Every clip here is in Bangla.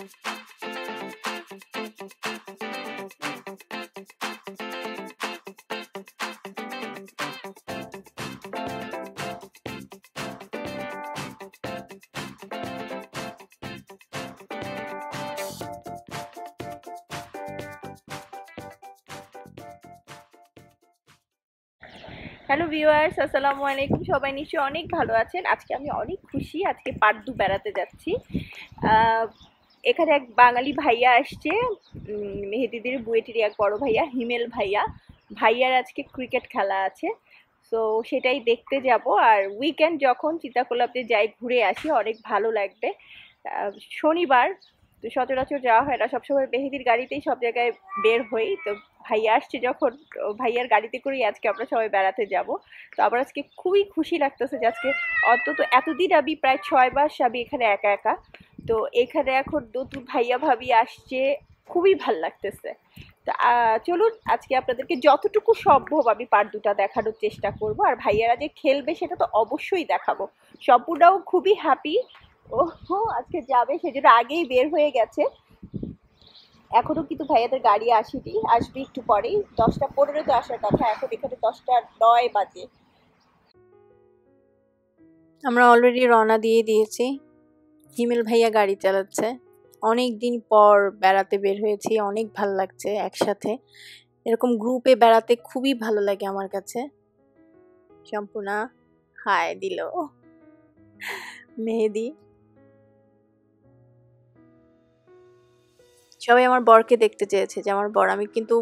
হ্যালো ভিউয়ার্স, আসসালামু আলাইকুম। সবাই নিশ্চয়ই অনেক ভালো আছেন। আজকে আমি অনেক খুশি, আজকে পার্দু বেড়াতে যাচ্ছি। আহ, এখানে এক বাঙালি ভাইয়া আসছে, মেহেদিদের বুয়েটের এক বড় ভাইয়া, হিমেল ভাইয়া। ভাইয়ার আজকে ক্রিকেট খেলা আছে, তো সেটাই দেখতে যাব। আর উইকেন্ড যখন চিতাকোলাপে যাই, ঘুরে আসি, অনেক ভালো লাগবে। আহ, শনিবার তো সচরাচর যাওয়া হয় না, সবসময় মেহেদির গাড়িতেই সব জায়গায় বের হই। তো ভাইয়া আসছে যখন, ভাইয়ার গাড়িতে করেই আজকে আমরা সবাই বেড়াতে যাব। তো আমার আজকে খুবই খুশি লাগতেছে যে আজকে অন্তত এতদিন আমি প্রায় 6 মাস আমি এখানে একা একা। তো এখানে এখন নতুন ভাইয়া ভাবি আসছে, খুবই ভাল লাগতেছে। তো চলুন আজকে আপনাদেরকে যতটুকু সম্ভব আমি পার্দুটা দেখানোর চেষ্টা করব। আর ভাইয়ারা যে খেলবে সেটা তো অবশ্যই দেখাবো। সম্পূর্ণও খুবই হ্যাপি, ও আজকে যাবে, সেজন্য আগেই বের হয়ে গেছে। এখনো কিন্তু ভাইয়াদের গাড়ি আসেনি, আসবে একটু পরেই। 10টা 15-তে আসার কথা, এখন এখানে 10টা 9 বাজে। আমরা অলরেডি রওনা দিয়ে দিয়েছি। হিমেল ভাইয়া গাড়ি চালাচ্ছে। অনেক দিন পর বেড়াতে বের হয়েছি, অনেক ভালো লাগছে একসাথে। এরকম গ্রুপে বেড়াতে খুবই ভালো লাগে আমার কাছে। সম্পূর্ণা হাই দিল, মেহেদি। সবাই আমার বরকে দেখতে চেয়েছে যে আমার বর। আমি কিন্তু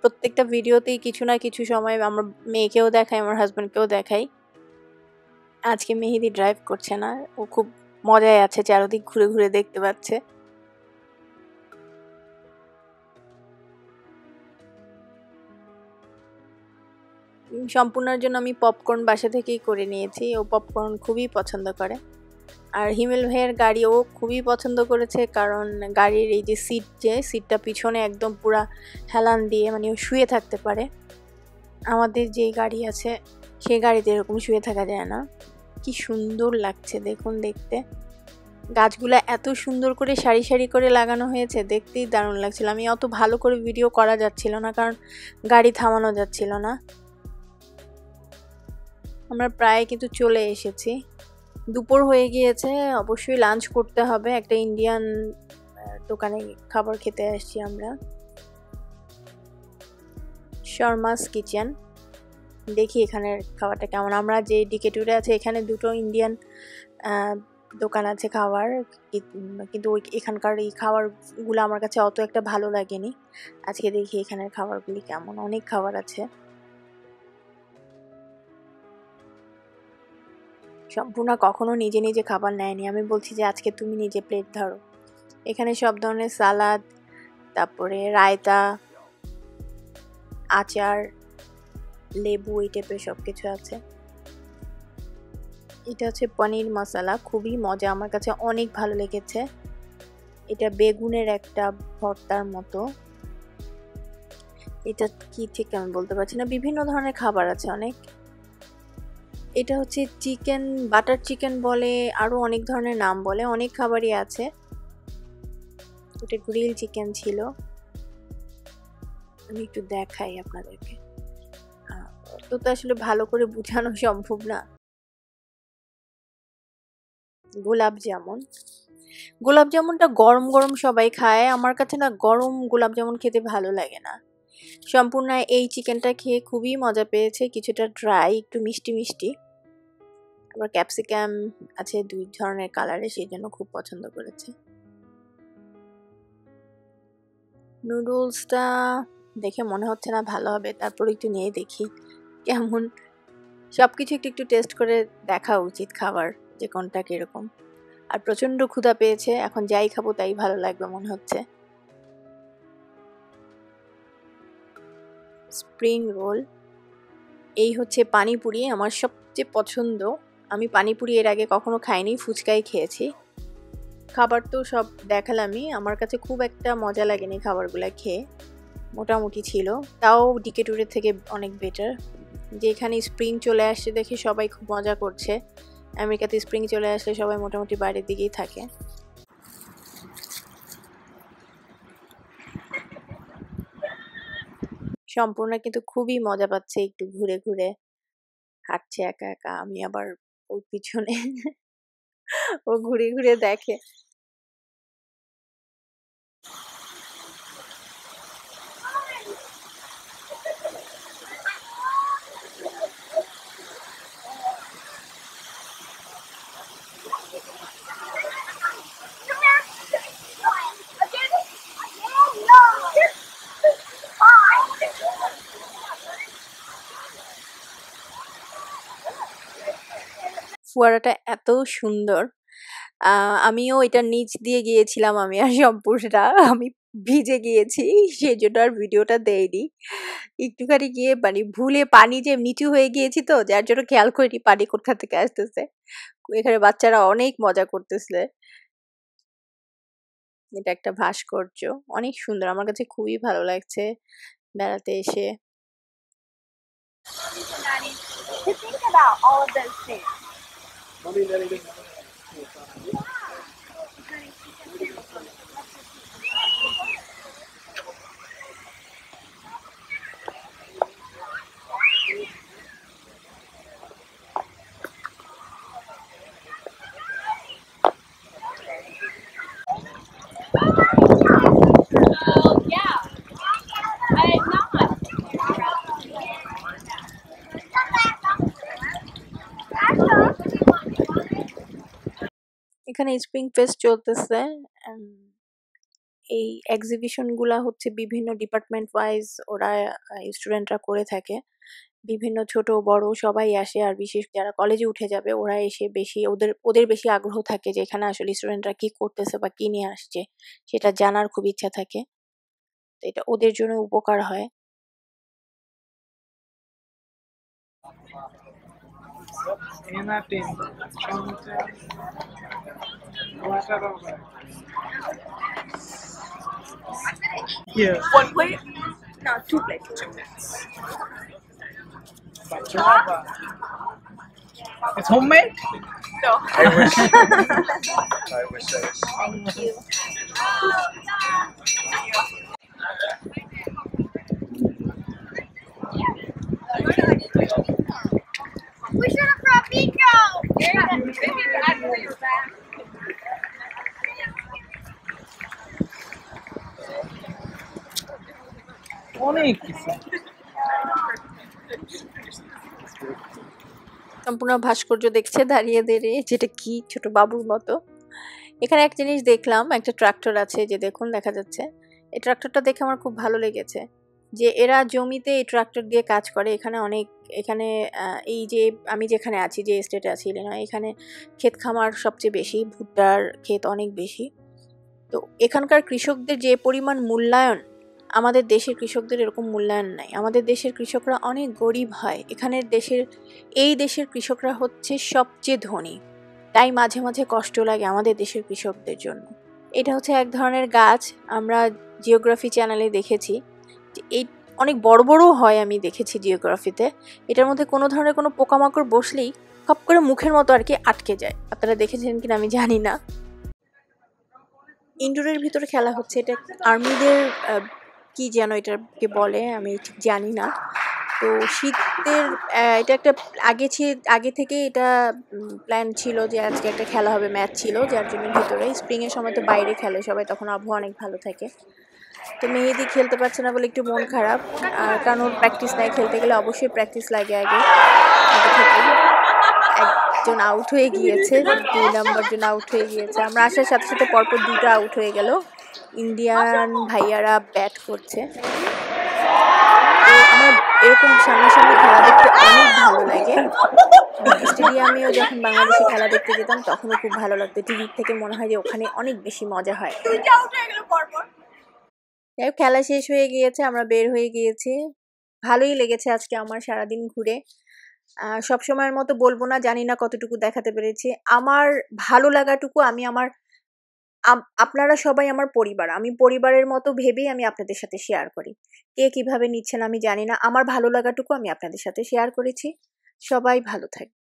প্রত্যেকটা ভিডিওতেই কিছু না কিছু সময় আমার মেয়েকেও দেখাই, আমার হাজব্যান্ডকেও দেখাই। আজকে মেহেদি ড্রাইভ করছে না, ও খুব মজায় আছে, চারদিক ঘুরে ঘুরে দেখতে পাচ্ছে। সম্পূর্ণের জন্য আমি পপকর্ন বাসা থেকেই করে নিয়েছি, ও পপকর্ন খুবই পছন্দ করে। আর হিমেল ভাইয়ের গাড়ি ও খুবই পছন্দ করেছে, কারণ গাড়ির এই যে সিটটা পিছনে একদম পুরা হেলান দিয়ে, মানে ও শুয়ে থাকতে পারে। আমাদের যে গাড়ি আছে সেই গাড়িতে এরকম শুয়ে থাকা যায় না। কি সুন্দর লাগছে দেখুন দেখতে। গাছগুলা এত সুন্দর করে সারি সারি করে লাগানো হয়েছে, দেখতেই দারুণ লাগছিল। আমি অত ভালো করে ভিডিও করা যাচ্ছিল না, কারণ গাড়ি থামানো যাচ্ছিল না। আমরা প্রায় কিন্তু চলে এসেছি, দুপুর হয়ে গিয়েছে। অবশ্যই লাঞ্চ করতে হবে। একটা ইন্ডিয়ান দোকানে খাবার খেতে আসছি আমরা, শর্মাস কিচেন। দেখি এখানের খাবারটা কেমন। আমরা যে ডিকে ট্যুরে আছে এখানে দুটো ইন্ডিয়ান দোকান আছে খাবার, কিন্তু এখানকার এই খাবারগুলো আমার কাছে অত একটা ভালো লাগেনি। আজকে দেখি এখানের খাবারগুলি কেমন। অনেক খাবার আছে। সম্পূর্ণ কখনো নিজে নিজে খাবার নেয়নি, আমি বলছি যে আজকে তুমি নিজে প্লেট ধরো। এখানে সব ধরনের সালাদ, তারপরে রায়তা, আচার, লেবু, এই টাইপের সব কিছু আছে। এটা হচ্ছে পনির মশলা, খুবই মজা, আমার কাছে অনেক ভালো লেগেছে। এটা বেগুনের একটা ভর্তার মতো। এটা কি ঠিক আমি বলতে পারছি না, বিভিন্ন ধরনের খাবার আছে অনেক। এটা হচ্ছে চিকেন, বাটার চিকেন বলে, আরো অনেক ধরনের নাম বলে, অনেক খাবারই আছে। এটা গ্রিল চিকেন ছিল। আমি একটু দেখাই আপনাদেরকে, তো আসলে ভালো করে বোঝানো সম্ভব না। গোলাপ জামুন, গোলাপ জামুনটা গরম গরম সবাই খায়, আমার কাছে না গরম গোলাপ জামুন খেতে ভালো লাগে না। সম্পূর্ণ এই চিকেনটা খেয়ে খুবই মজা পেয়েছে, কিছুটা ড্রাই, একটু মিষ্টি মিষ্টি। আবার ক্যাপসিকাম আছে 2 ধরনের কালারে, সেই জন্য খুব পছন্দ করেছে। নুডলসটা দেখে মনে হচ্ছে না ভালো হবে, তারপর একটু নিয়ে দেখি কেমন। সবকিছু একটু একটু টেস্ট করে দেখা উচিত খাবার, যে কোনটা কিরকম। আর প্রচন্ড ক্ষুধা পেয়েছে, এখন যাই খাবো তাই ভালো লাগবে মনে হচ্ছে। স্প্রিং রোল, এই হচ্ছে পানিপুরি, আমার সবচেয়ে পছন্দ। আমি পানিপুরি এর আগে কখনো খাইনি, ফুচকাই খেয়েছি। খাবার তো সব দেখালামই, আমার কাছে খুব একটা মজা লাগেনি খাবারগুলো খেয়ে, মোটামুটি ছিল। তাও ডিকে ট্যুরের থেকে অনেক বেটার। যে এখানে স্প্রিং চলে আসছে দেখে সবাই খুব মজা করছে। আমেরিকাতে স্প্রিং চলে আসলে সবাই মোটামুটি বাইরের দিকেই থাকে। সম্পূর্ণ কিন্তু খুবই মজা পাচ্ছে, একটু ঘুরে ঘুরে হাঁটছে একা একা, আমি আবার ওর পিছনে। ও ঘুরে ঘুরে দেখে। ফোয়ারাটা এত সুন্দর, আমিও এটার নিচ দিয়ে গিয়েছিলাম, আমি আর সম্পূর্ণটা আমি ভিজে গিয়েছি, সেই জন্য আর ভিডিওটা দেয়নি। একটুখানি গিয়ে মানে ভুলে পানি যে নিচু হয়ে গিয়েছি, তো যার জন্য খেয়াল করিনি পানি কোথা থেকে আসতেছে। এখানে বাচ্চারা অনেক মজা করতেছে। এটা একটা ভাস্কর্য, অনেক সুন্দর, আমার কাছে খুবই ভালো লাগছে বেড়াতে এসে। To think about all of those things. এখানে স্প্রিং ফেস্ট চলতেছে। এই এক্সিবিশন গুলা হচ্ছে বিভিন্ন ডিপার্টমেন্ট ওয়াইজ ওরা স্টুডেন্টরা করে থাকে। বিভিন্ন ছোট বড় সবাই আসে, আর বিশেষ যারা কলেজে উঠে যাবে ওরা এসে বেশি ওদের ওদের বেশি আগ্রহ থাকে যে এখানে আসলে স্টুডেন্টরা কি করতেছে বা কি নিয়ে আসছে সেটা জানার খুব ইচ্ছা থাকে, তো এটা ওদের জন্য উপকার হয়। Yeah. One plate? No, two plates. Baklava. It's homemade? No. I wish. I wish. Thank you. We should have brought Pico. Yeah, maybe add for your back. অনেক কিছু। সম্পূর্ণ ভাস্কর্য দেখছে দাঁড়িয়ে দাঁড়িয়ে, যেটা কি ছোট বাবুর মতো। এখানে এক জিনিস দেখলাম, একটা ট্রাক্টর আছে, যে দেখুন দেখা যাচ্ছে, এই ট্রাক্টরটা দেখে আমার খুব ভালো লেগেছে, যে এরা জমিতে এই ট্রাক্টর দিয়ে কাজ করে। এখানে অনেক, এখানে এই যে আমি যেখানে আছি, যে স্টেটে আছি ইলিনয়, এখানে ক্ষেত খামার সবচেয়ে বেশি, ভুট্টার ক্ষেত অনেক বেশি। তো এখানকার কৃষকদের যে পরিমাণ মূল্যায়ন, আমাদের দেশের কৃষকদের এরকম মূল্যায়ন নাই। আমাদের দেশের কৃষকরা অনেক গরিব হয়, এখানের এই দেশের কৃষকরা হচ্ছে সবচেয়ে ধনী। তাই মাঝে মাঝে কষ্ট লাগে আমাদের দেশের কৃষকদের জন্য। এটা হচ্ছে এক ধরনের গাছ, আমরা জিওগ্রাফি চ্যানেলে দেখেছি যে এই অনেক বড় বড় হয়, আমি দেখেছি জিওগ্রাফিতে। এটার মধ্যে কোনো ধরনের কোনো পোকামাকড় বসলেই খপ করে মুখের মতো আর কি আটকে যায়। আপনারা দেখেছেন কিনা আমি জানি না। ইনডোরের ভিতরে খেলা হচ্ছে, এটা আর্মিদের কি যেন এটাকে বলে, আমি ঠিক জানি না। তো শীতের এটা একটা আগে থেকে এটা প্ল্যান ছিল যে আজকে একটা খেলা হবে, ম্যাচ ছিল, যার জন্য ভিতরে। স্প্রিংয়ের সময় তো বাইরে খেলে সবাই, তখন আবহাওয়া অনেক ভালো থাকে। তো মেহেদি খেলতে পারছে না বলে একটু মন খারাপ, কারণ ওর প্র্যাকটিস নাই। খেলতে গেলে অবশ্যই প্র্যাকটিস লাগে আগে থেকে। একজন আউট হয়ে গিয়েছে, 2 নাম্বার জন আউট হয়ে গিয়েছে। আমরা আসার সাথে সাথে পরপর 2টা আউট হয়ে গেল। ইন্ডিয়ান ভাইয়ারা ব্যাট করছে। তো আমার এরকম সামনাসামনি খেলা দেখতে অনেক ভালো লাগে। স্টেডিয়ামেও যখন বাংলাদেশে খেলা দেখতে যেতাম তখনও খুব ভালো লাগতো। টিভির থেকে মনে হয় যে ওখানে অনেক বেশি মজা হয়। যাই হোক, খেলা শেষ হয়ে গিয়েছে, আমরা বের হয়ে গিয়েছি। ভালোই লেগেছে আজকে আমার সারাদিন ঘুরে। সবসময়ের মতো বলবো না, জানি না কতটুকু দেখাতে পেরেছি। আমার ভালো লাগাটুকু আমি আপনারা সবাই আমার পরিবার, আমি পরিবারের মতো ভেবেই আমি আপনাদের সাথে শেয়ার করি। কে কিভাবে নিচ্ছেন আমি জানি না, আমার ভালো লাগাটুকু আমি আপনাদের সাথে শেয়ার করেছি। সবাই ভালো থাকবেন।